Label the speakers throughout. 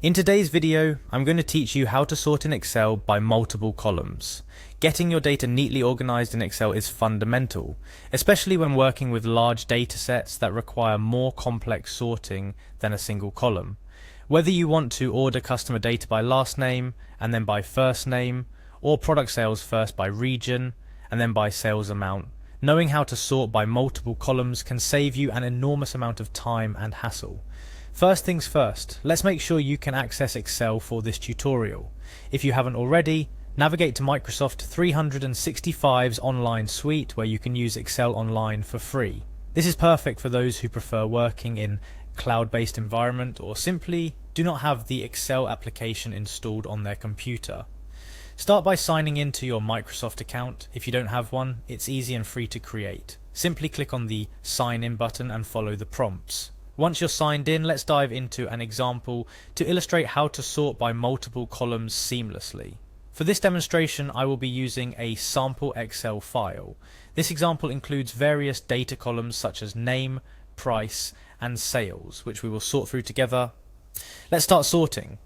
Speaker 1: In today's video, I'm going to teach you how to sort in Excel by multiple columns. Getting your data neatly organized in Excel is fundamental, especially when working with large data sets that require more complex sorting than a single column. Whether you want to order customer data by last name and then by first name, or product sales first by region and then by sales amount, knowing how to sort by multiple columns can save you an enormous amount of time and hassle. First things first, let's make sure you can access Excel for this tutorial. If you haven't already, navigate to Microsoft 365's online suite where you can use Excel Online for free. This is perfect for those who prefer working in cloud-based environment or simply do not have the Excel application installed on their computer. Start by signing in to your Microsoft account. If you don't have one, it's easy and free to create. Simply click on the Sign In button and follow the prompts. Once you're signed in, let's dive into an example to illustrate how to sort by multiple columns seamlessly. For this demonstration, I will be using a sample Excel file. This example includes various data columns such as name, price, and sales, which we will sort through together. Let's start sorting.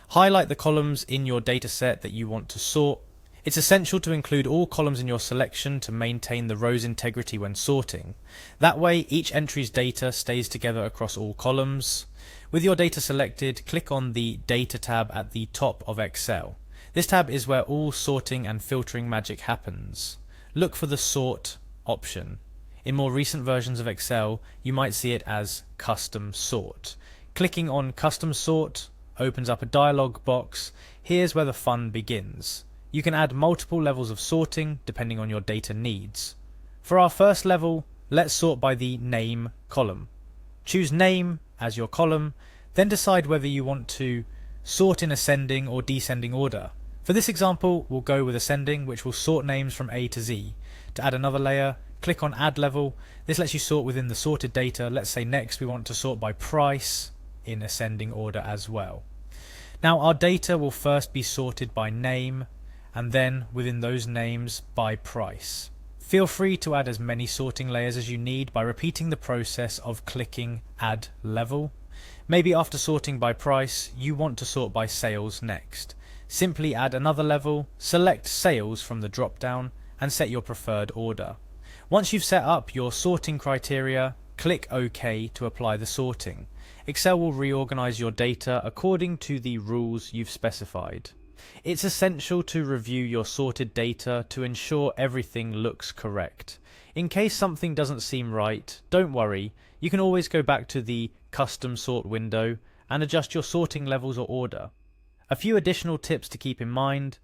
Speaker 1: Highlight the columns in your data set that you want to sort. It's essential to include all columns in your selection to maintain the row's integrity when sorting. That way, each entry's data stays together across all columns. With your data selected, click on the Data tab at the top of Excel. This tab is where all sorting and filtering magic happens. Look for the Sort option. In more recent versions of Excel, you might see it as Custom Sort. Clicking on Custom Sort opens up a dialog box. Here's where the fun begins. You can add multiple levels of sorting depending on your data needs. For our first level, let's sort by the Name column. Choose Name as your column, then decide whether you want to sort in ascending or descending order. For this example, we'll go with ascending, which will sort names from A to Z. To add another layer, click on Add Level. This lets you sort within the sorted data. Let's say next we want to sort by price in ascending order as well. Now our data will first be sorted by name, and then within those names by price. Feel free to add as many sorting layers as you need by repeating the process of clicking Add Level. Maybe after sorting by price, you want to sort by sales next. Simply add another level, select Sales from the drop-down, and set your preferred order. Once you've set up your sorting criteria, click OK to apply the sorting. Excel will reorganize your data according to the rules you've specified. It's essential to review your sorted data to ensure everything looks correct. In case something doesn't seem right, don't worry, you can always go back to the Custom Sort window and adjust your sorting levels or order. A few additional tips to keep in mind.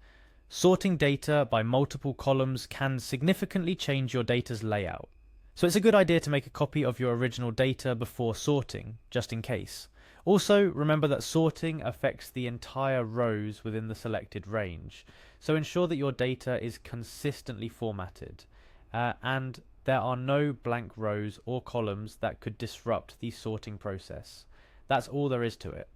Speaker 1: Sorting data by multiple columns can significantly change your data's layout. So it's a good idea to make a copy of your original data before sorting, just in case. Also, remember that sorting affects the entire rows within the selected range, so ensure that your data is consistently formatted, and there are no blank rows or columns that could disrupt the sorting process. That's all there is to it.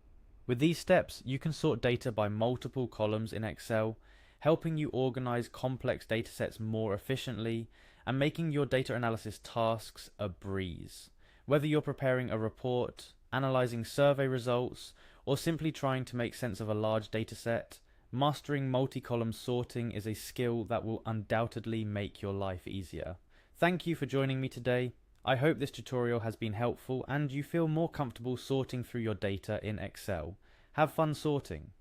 Speaker 1: With these steps, you can sort data by multiple columns in Excel, helping you organize complex datasets more efficiently and making your data analysis tasks a breeze. Whether you're preparing a report, analyzing survey results, or simply trying to make sense of a large dataset, mastering multi-column sorting is a skill that will undoubtedly make your life easier. Thank you for joining me today. I hope this tutorial has been helpful and you feel more comfortable sorting through your data in Excel. Have fun sorting!